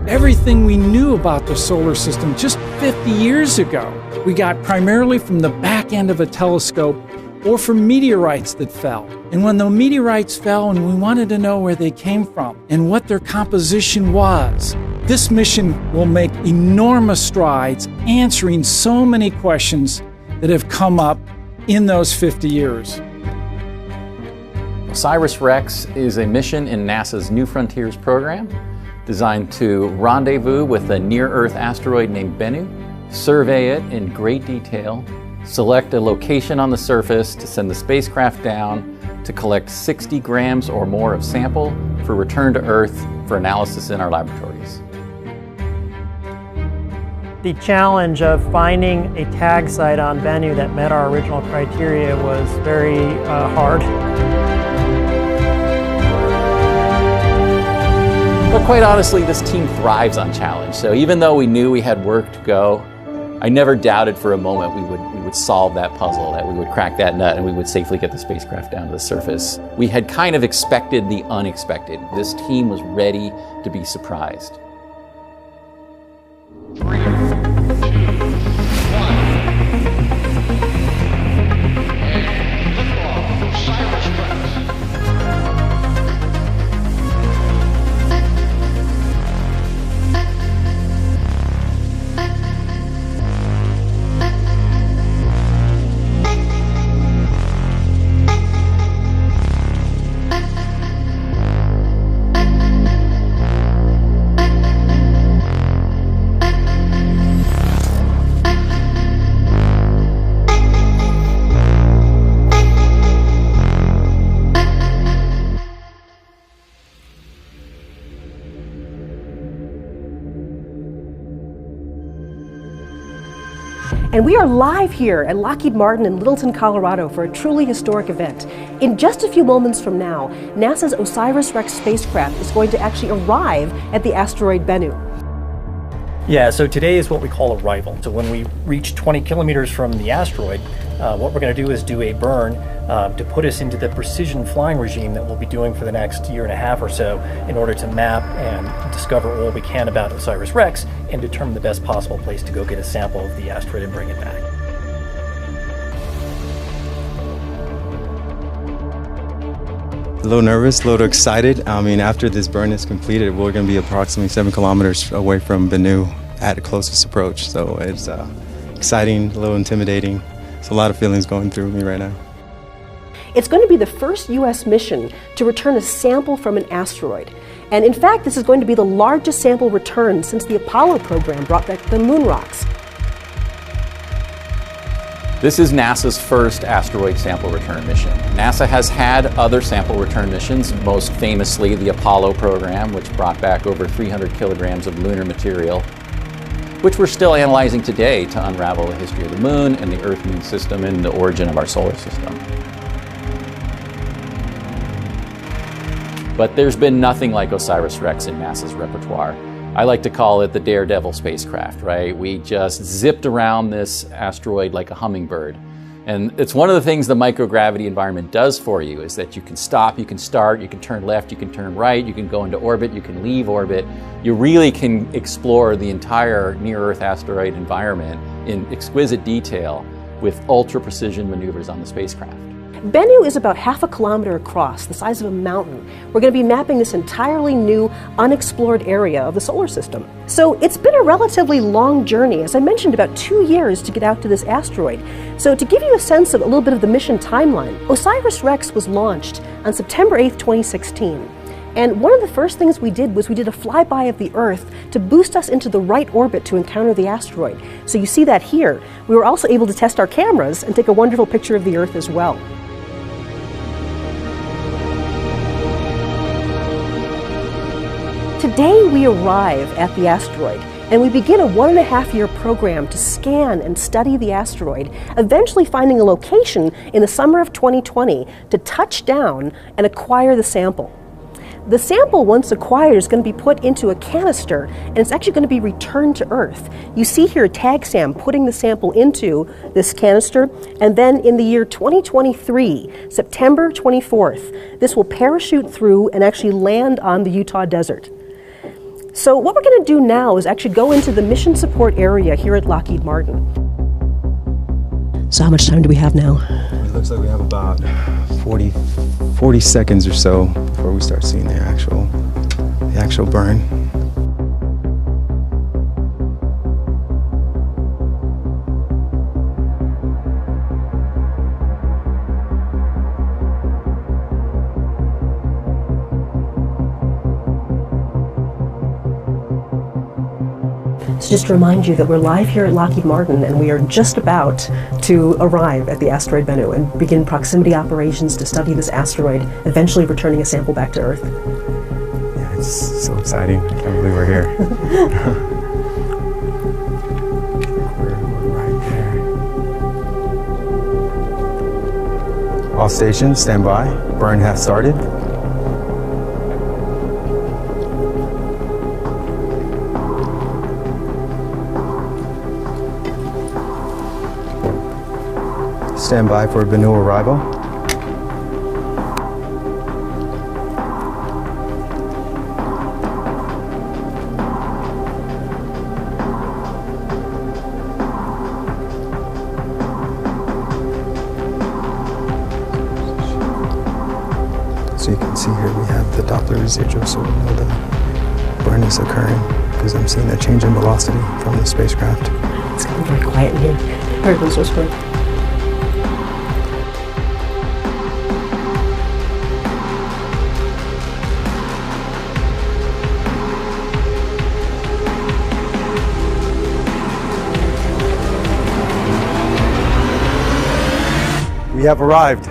everything we knew about the solar system just 50 years ago. We got primarily from the back end of a telescope or from meteorites that fell. And when the meteorites fell and we wanted to know where they came from and what their composition was, this mission will make enormous strides answering so many questions that have come up in those 50 years. OSIRIS-REx is a mission in NASA's New Frontiers program designed to rendezvous with a near-Earth asteroid named Bennu, survey it in great detail, select a location on the surface to send the spacecraft down to collect 60 grams or more of sample for return to Earth for analysis in our laboratories. The challenge of finding a tag site on Bennu that met our original criteria was very hard. But quite honestly, this team thrives on challenge. So even though we knew we had work to go, I never doubted for a moment we would solve that puzzle, that we would crack that nut and we would safely get the spacecraft down to the surface. We had kind of expected the unexpected. This team was ready to be surprised. 3, 2, 1. And liftoff, OSIRIS-REx. And we are live here at Lockheed Martin in Littleton, Colorado for a truly historic event. In just a few moments from now, NASA's OSIRIS-REx spacecraft is going to actually arrive at the asteroid Bennu. Yeah, so today is what we call arrival. So when we reach 20 kilometers from the asteroid, what we're going to do is do a burn to put us into the precision flying regime that we'll be doing for the next year and a half or so in order to map and discover all we can about OSIRIS-REx and determine the best possible place to go get a sample of the asteroid and bring it back. A little nervous, a little excited. I mean, after this burn is completed, we're going to be approximately 7 kilometers away from Bennu at the closest approach. So it's exciting, a little intimidating. There's a lot of feelings going through me right now. It's going to be the first U.S. mission to return a sample from an asteroid. And in fact, this is going to be the largest sample return since the Apollo program brought back the moon rocks. This is NASA's first asteroid sample return mission. NASA has had other sample return missions, most famously the Apollo program, which brought back over 300 kilograms of lunar material, which we're still analyzing today to unravel the history of the moon and the Earth-Moon system and the origin of our solar system. But there's been nothing like OSIRIS-REx in NASA's repertoire. I like to call it the daredevil spacecraft, right? We just zipped around this asteroid like a hummingbird. And it's one of the things the microgravity environment does for you, is that you can stop, you can start, you can turn left, you can turn right, you can go into orbit, you can leave orbit. You really can explore the entire near-Earth asteroid environment in exquisite detail with ultra-precision maneuvers on the spacecraft. Bennu is about half a kilometer across, the size of a mountain. We're going to be mapping this entirely new, unexplored area of the solar system. So it's been a relatively long journey, as I mentioned, about 2 years to get out to this asteroid. So to give you a sense of a little bit of the mission timeline, OSIRIS-REx was launched on September 8th, 2016. And one of the first things we did was we did a flyby of the Earth to boost us into the right orbit to encounter the asteroid. So you see that here. We were also able to test our cameras and take a wonderful picture of the Earth as well. Today we arrive at the asteroid and we begin a 1.5-year program to scan and study the asteroid, eventually finding a location in the summer of 2020 to touch down and acquire the sample. The sample, once acquired, is going to be put into a canister and it's actually going to be returned to Earth. You see here TagSam putting the sample into this canister, and then in the year 2023, September 24th, this will parachute through and actually land on the Utah desert. So what we're going to do now is actually go into the mission support area here at Lockheed Martin. So how much time do we have now? It looks like we have about 40 seconds or so before we start seeing the actual burn. So just to remind you that we're live here at Lockheed Martin and we are just about to arrive at the asteroid Bennu and begin proximity operations to study this asteroid, eventually returning a sample back to Earth. Yeah, it's so exciting. I can't believe we're here. We're right there. All stations, stand by. Burn has started. Stand by for Bennu arrival. So you can see here we have the Doppler residual, so we know the burn is occurring because I'm seeing a change in velocity from the spacecraft. It's getting very quiet in here. Everyone's whispering. We have arrived.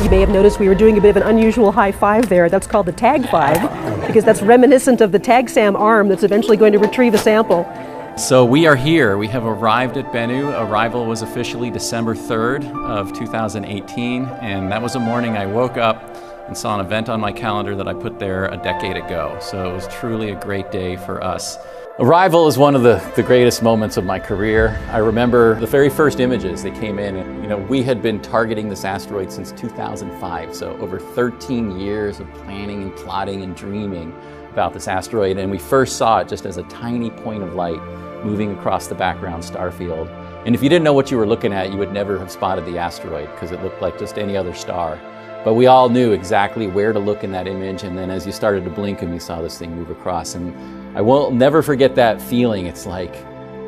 You may have noticed we were doing a bit of an unusual high five there. That's called the tag five, because that's reminiscent of the TAGSAM arm that's eventually going to retrieve a sample. So we are here. We have arrived at Bennu. Arrival was officially December 3rd of 2018, and that was a morning I woke up and saw an event on my calendar that I put there a decade ago. So it was truly a great day for us. Arrival is one of the greatest moments of my career. I remember the very first images that came in, and we had been targeting this asteroid since 2005, so over 13 years of planning and plotting and dreaming about this asteroid, and we first saw it just as a tiny point of light moving across the background star field. And if you didn't know what you were looking at, you would never have spotted the asteroid because it looked like just any other star. But we all knew exactly where to look in that image, and then as you started to blink and you saw this thing move across, and I will never forget that feeling. It's like,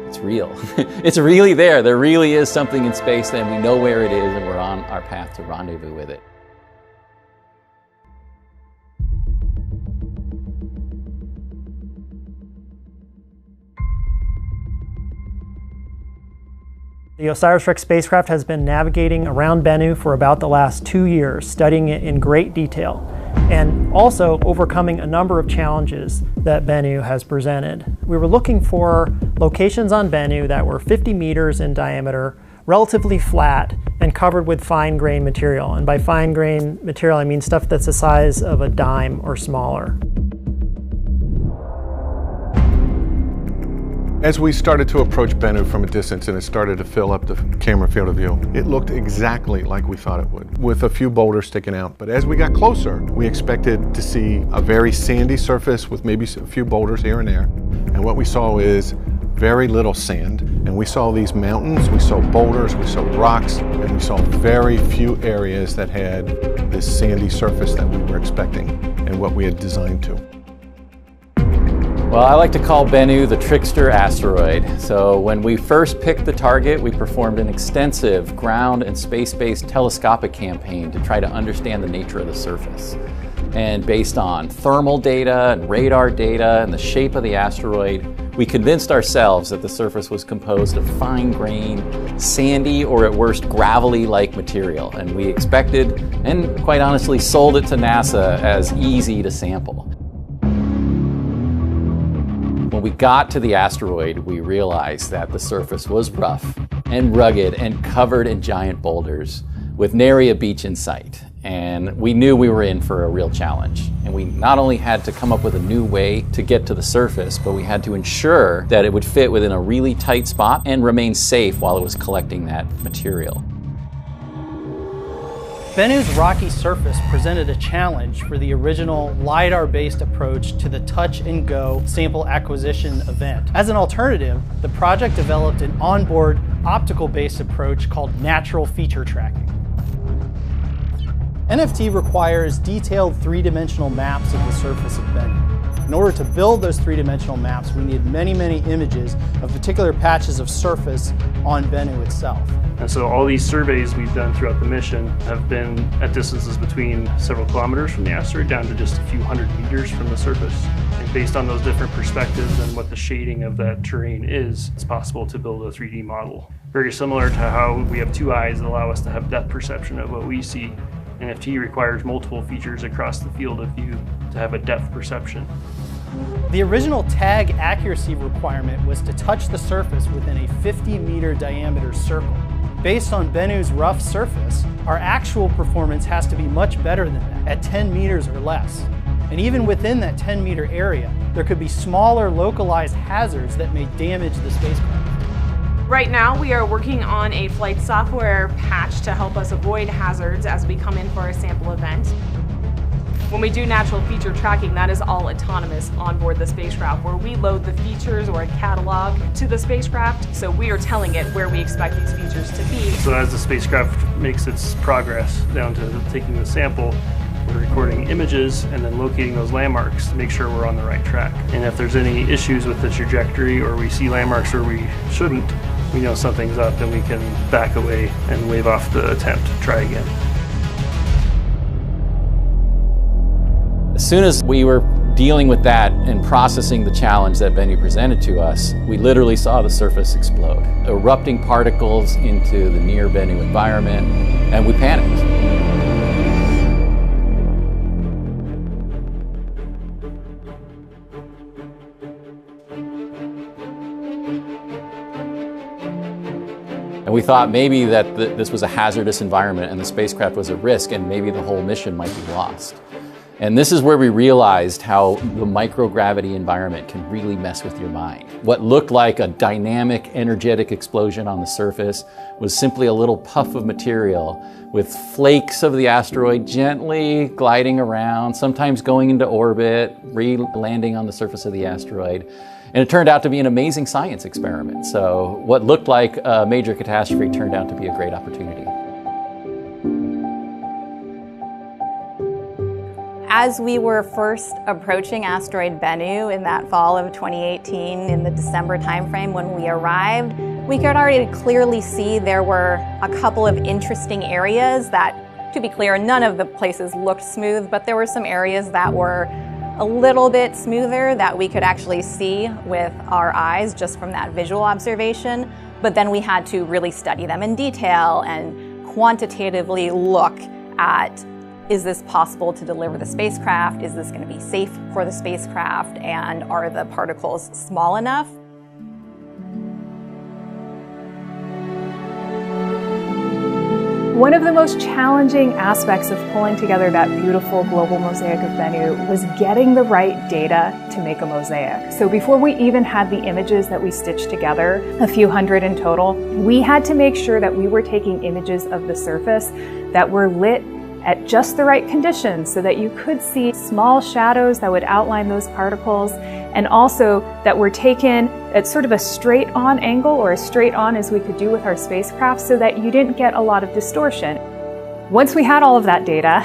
it's real. It's really there. There really is something in space, and we know where it is, and we're on our path to rendezvous with it. The OSIRIS-REx spacecraft has been navigating around Bennu for about the last 2 years, studying it in great detail, and also overcoming a number of challenges that Bennu has presented. We were looking for locations on Bennu that were 50 meters in diameter, relatively flat, and covered with fine-grained material. And by fine-grained material, I mean stuff that's the size of a dime or smaller. As we started to approach Bennu from a distance and it started to fill up the camera field of view, it looked exactly like we thought it would, with a few boulders sticking out. But as we got closer, we expected to see a very sandy surface with maybe a few boulders here and there. And what we saw is very little sand. And we saw these mountains, we saw boulders, we saw rocks, and we saw very few areas that had this sandy surface that we were expecting and what we had designed to. Well, I like to call Bennu the trickster asteroid. So when we first picked the target, we performed an extensive ground and space-based telescopic campaign to try to understand the nature of the surface. And based on thermal data and radar data and the shape of the asteroid, we convinced ourselves that the surface was composed of fine-grained, sandy, or at worst gravelly-like material. And we expected, and quite honestly sold it to NASA as easy to sample. When we got to the asteroid, we realized that the surface was rough and rugged and covered in giant boulders with nary a beach in sight. And we knew we were in for a real challenge. And we not only had to come up with a new way to get to the surface, but we had to ensure that it would fit within a really tight spot and remain safe while it was collecting that material. Bennu's rocky surface presented a challenge for the original LiDAR-based approach to the touch-and-go sample acquisition event. As an alternative, the project developed an onboard optical-based approach called natural feature tracking. NFT requires detailed three-dimensional maps of the surface of Bennu. In order to build those three-dimensional maps, we need many images of particular patches of surface on Bennu itself. And so all these surveys we've done throughout the mission have been at distances between several kilometers from the asteroid down to just a few hundred meters from the surface. And based on those different perspectives and what the shading of that terrain is, it's possible to build a 3D model. Very similar to how we have two eyes that allow us to have depth perception of what we see. NFT requires multiple features across the field of view to have a depth perception. The original tag accuracy requirement was to touch the surface within a 50-meter diameter circle. Based on Bennu's rough surface, our actual performance has to be much better than that, at 10 meters or less. And even within that 10-meter area, there could be smaller localized hazards that may damage the spacecraft. Right now, we are working on a flight software patch to help us avoid hazards as we come in for a sample event. When we do natural feature tracking, that is all autonomous on board the spacecraft, where we load the features or a catalog to the spacecraft, so we are telling it where we expect these features to be. So as the spacecraft makes its progress down to taking the sample, we're recording images and then locating those landmarks to make sure we're on the right track. And if there's any issues with the trajectory or we see landmarks where we shouldn't, we know something's up and we can back away and wave off the attempt, try again. As soon as we were dealing with that and processing the challenge that Bennu presented to us, we literally saw the surface explode, erupting particles into the near Bennu environment, and we panicked. And we thought maybe that this was a hazardous environment and the spacecraft was at risk and maybe the whole mission might be lost. And this is where we realized how the microgravity environment can really mess with your mind. What looked like a dynamic, energetic explosion on the surface was simply a little puff of material with flakes of the asteroid gently gliding around, sometimes going into orbit, re-landing on the surface of the asteroid. And it turned out to be an amazing science experiment. So what looked like a major catastrophe turned out to be a great opportunity. As we were first approaching asteroid Bennu in that fall of 2018, in the December timeframe when we arrived, we could already clearly see there were a couple of interesting areas that, to be clear, none of the places looked smooth, but there were some areas that were a little bit smoother that we could actually see with our eyes just from that visual observation. But then we had to really study them in detail and quantitatively look at, is this possible to deliver the spacecraft? Is this going to be safe for the spacecraft? And are the particles small enough? One of the most challenging aspects of pulling together that beautiful global mosaic of Bennu was getting the right data to make a mosaic. So before we even had the images that we stitched together, a few hundred in total, we had to make sure that we were taking images of the surface that were lit at just the right conditions so that you could see small shadows that would outline those particles, and also that were taken at sort of a straight on angle, or as straight on as we could do with our spacecraft, so that you didn't get a lot of distortion. Once we had all of that data,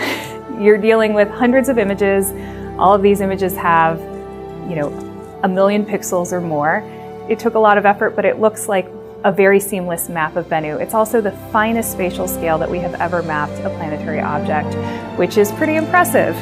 you're dealing with hundreds of images. All of these images have, 1 million pixels or more. It took a lot of effort, but it looks like a very seamless map of Bennu. It's also the finest spatial scale that we have ever mapped a planetary object, which is pretty impressive.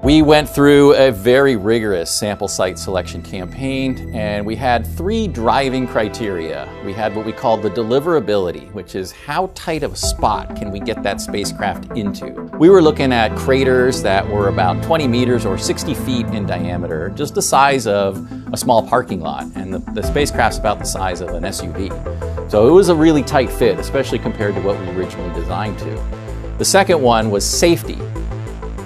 We went through a very rigorous sample site selection campaign, and we had 3 driving criteria. We had what we called the deliverability, which is how tight of a spot can we get that spacecraft into. We were looking at craters that were about 20 meters or 60 feet in diameter, just the size of a small parking lot, and the spacecraft's about the size of an SUV. So it was a really tight fit, especially compared to what we originally designed to. The second one was safety.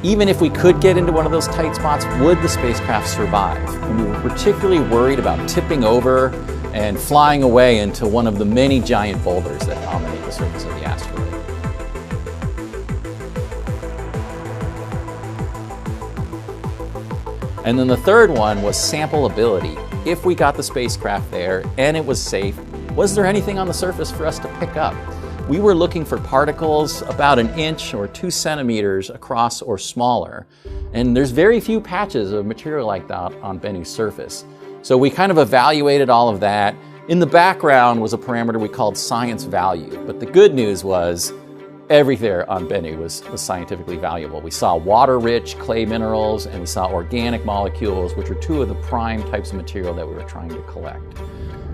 Even if we could get into one of those tight spots, would the spacecraft survive? And we were particularly worried about tipping over and flying away into one of the many giant boulders that dominate the surface of the asteroid. And then the third one was sampleability. If we got the spacecraft there and it was safe, was there anything on the surface for us to pick up? We were looking for particles about 1 inch or 2 centimeters across or smaller. And there's very few patches of material like that on Bennu's surface. So we kind of evaluated all of that. In the background was a parameter we called science value. But the good news was everything on Bennu was scientifically valuable. We saw water-rich clay minerals, and we saw organic molecules, which are 2 of the prime types of material that we were trying to collect.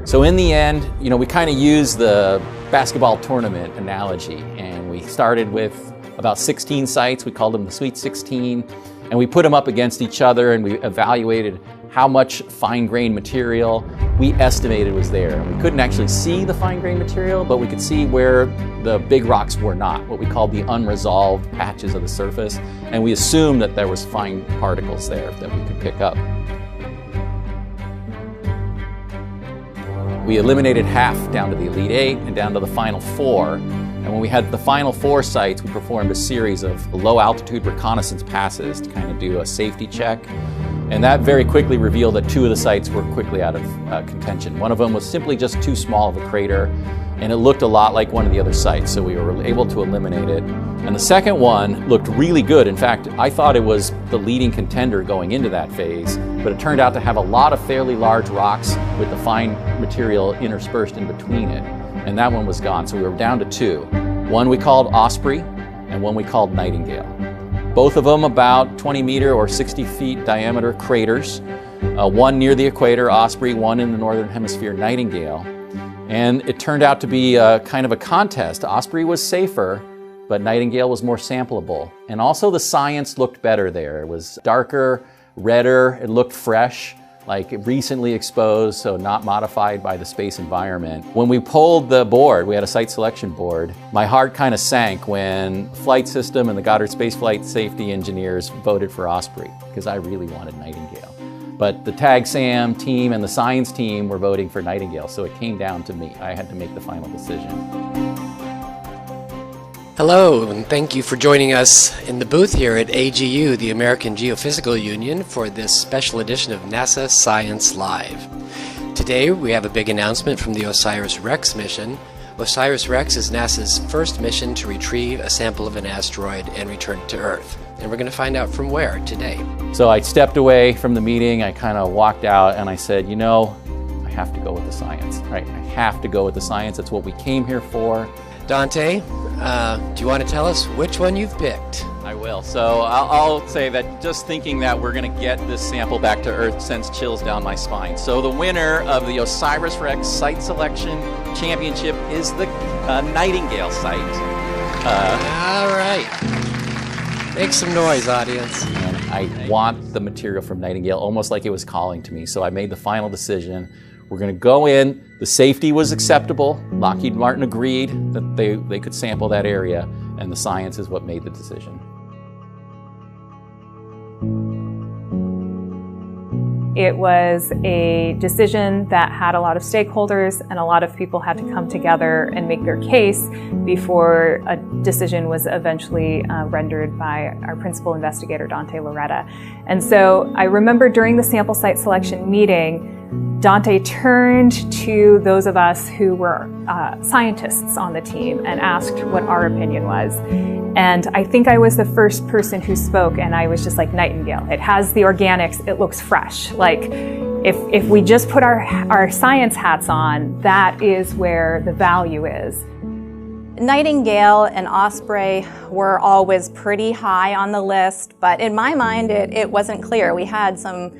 So in the end, we kind of used the basketball tournament analogy, and we started with about 16 sites. We called them the Sweet 16, and we put them up against each other, and we evaluated how much fine-grained material we estimated was there. We couldn't actually see the fine-grained material, but we could see where the big rocks were not, what we called the unresolved patches of the surface, and we assumed that there was fine particles there that we could pick up. We eliminated half down to the Elite 8 and down to the final 4. And when we had the final 4 sites, we performed a series of low-altitude reconnaissance passes to kind of do a safety check. And that very quickly revealed that 2 of the sites were quickly out of contention. One of them was simply just too small of a crater, and it looked a lot like one of the other sites, so we were able to eliminate it. And the second one looked really good. In fact, I thought it was the leading contender going into that phase, but it turned out to have a lot of fairly large rocks with the fine material interspersed in between it. And that one was gone, so we were down to 2. One we called Osprey, and one we called Nightingale. Both of them about 20 meter or 60 feet diameter craters. One near the equator, Osprey, one in the northern hemisphere, Nightingale. And it turned out to be kind of a contest. Osprey was safer, but Nightingale was more sampleable. And also the science looked better there. It was darker, redder, it looked fresh, like recently exposed, so not modified by the space environment. When we pulled the board, we had a site selection board, my heart kind of sank when Flight System and the Goddard Space Flight Safety engineers voted for Osprey, because I really wanted Nightingale. But the TAG-SAM team and the science team were voting for Nightingale, so it came down to me. I had to make the final decision. Hello, and thank you for joining us in the booth here at AGU, the American Geophysical Union, for this special edition of NASA Science Live. Today we have a big announcement from the OSIRIS-REx mission. OSIRIS-REx is NASA's first mission to retrieve a sample of an asteroid and return it to Earth. And we're going to find out from where today. So I stepped away from the meeting, I kind of walked out and I said, I have to go with the science, right? I have to go with the science. That's what we came here for. Dante, do you want to tell us which one you've picked? I will. So I'll say that just thinking that we're going to get this sample back to Earth sends chills down my spine. So the winner of the OSIRIS-REx Site Selection Championship is the Nightingale site. All right. Make some noise, audience. And I want the material from Nightingale almost like it was calling to me. So I made the final decision. We're going to go in. The safety was acceptable. Lockheed Martin agreed that they could sample that area, and the science is what made the decision. It was a decision that had a lot of stakeholders, and a lot of people had to come together and make their case before a decision was eventually rendered by our principal investigator, Dante Lauretta. And so I remember during the sample site selection meeting, Dante turned to those of us who were scientists on the team and asked what our opinion was. And I think I was the first person who spoke, and I was just like, Nightingale. It has the organics, it looks fresh. Like, if we just put our science hats on, that is where the value is. Nightingale and Osprey were always pretty high on the list, but in my mind it wasn't clear. We had some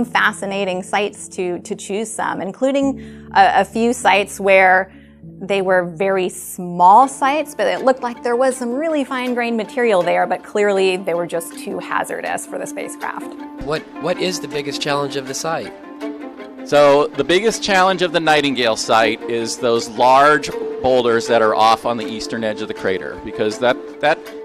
fascinating sites to choose some, including a few sites where they were very small sites, but it looked like there was some really fine-grained material there, but clearly they were just too hazardous for the spacecraft. What is the biggest challenge of the site? So the biggest challenge of the Nightingale site is those large boulders that are off on the eastern edge of the crater, because that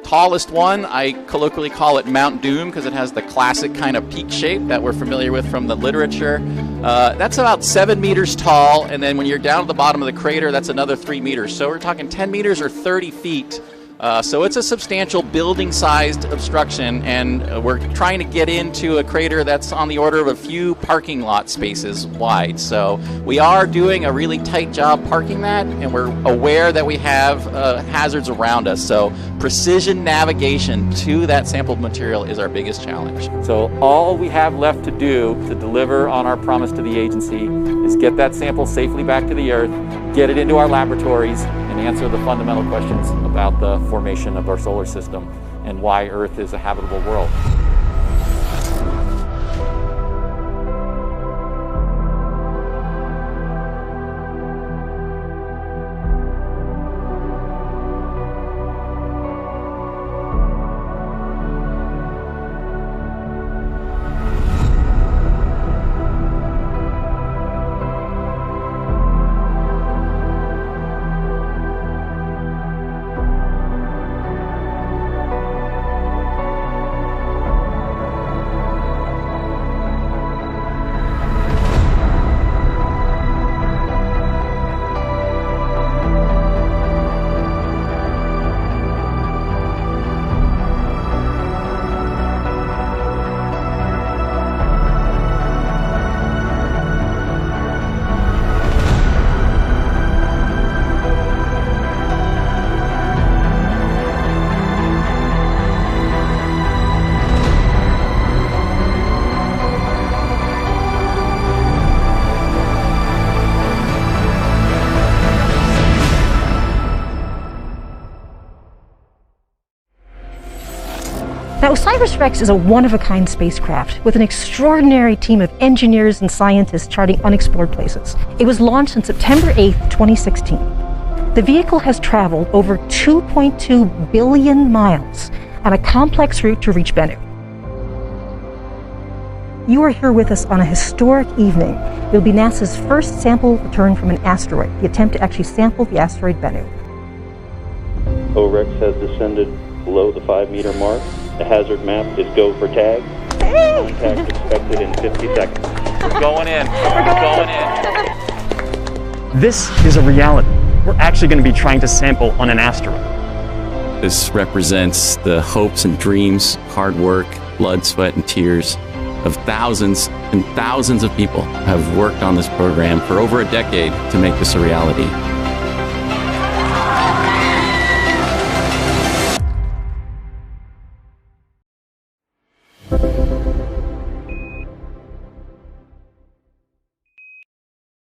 tallest one, I colloquially call it Mount Doom because it has the classic kind of peak shape that we're familiar with from the literature. That's about 7 meters tall, and then when you're down at the bottom of the crater, that's another 3 meters. So we're talking 10 meters or 30 feet. So it's a substantial building-sized obstruction, and we're trying to get into a crater that's on the order of a few parking lot spaces wide. So we are doing a really tight job parking that, and we're aware that we have hazards around us. So precision navigation to that sampled material is our biggest challenge. So all we have left to do to deliver on our promise to the agency is get that sample safely back to the Earth, get it into our laboratories, and answer the fundamental questions about the formation of our solar system and why Earth is a habitable world. Now, OSIRIS-REx is a one-of-a-kind spacecraft with an extraordinary team of engineers and scientists charting unexplored places. It was launched on September 8, 2016. The vehicle has traveled over 2.2 billion miles on a complex route to reach Bennu. You are here with us on a historic evening. It will be NASA's first sample return from an asteroid, the attempt to actually sample the asteroid Bennu. OREX has descended below the 5-meter mark. The hazard map is go for tag. Contact expected in 50 seconds. We're going in. We're going in. This is a reality. We're actually going to be trying to sample on an asteroid. This represents the hopes and dreams, hard work, blood, sweat, and tears of thousands and thousands of people who have worked on this program for over a decade to make this a reality.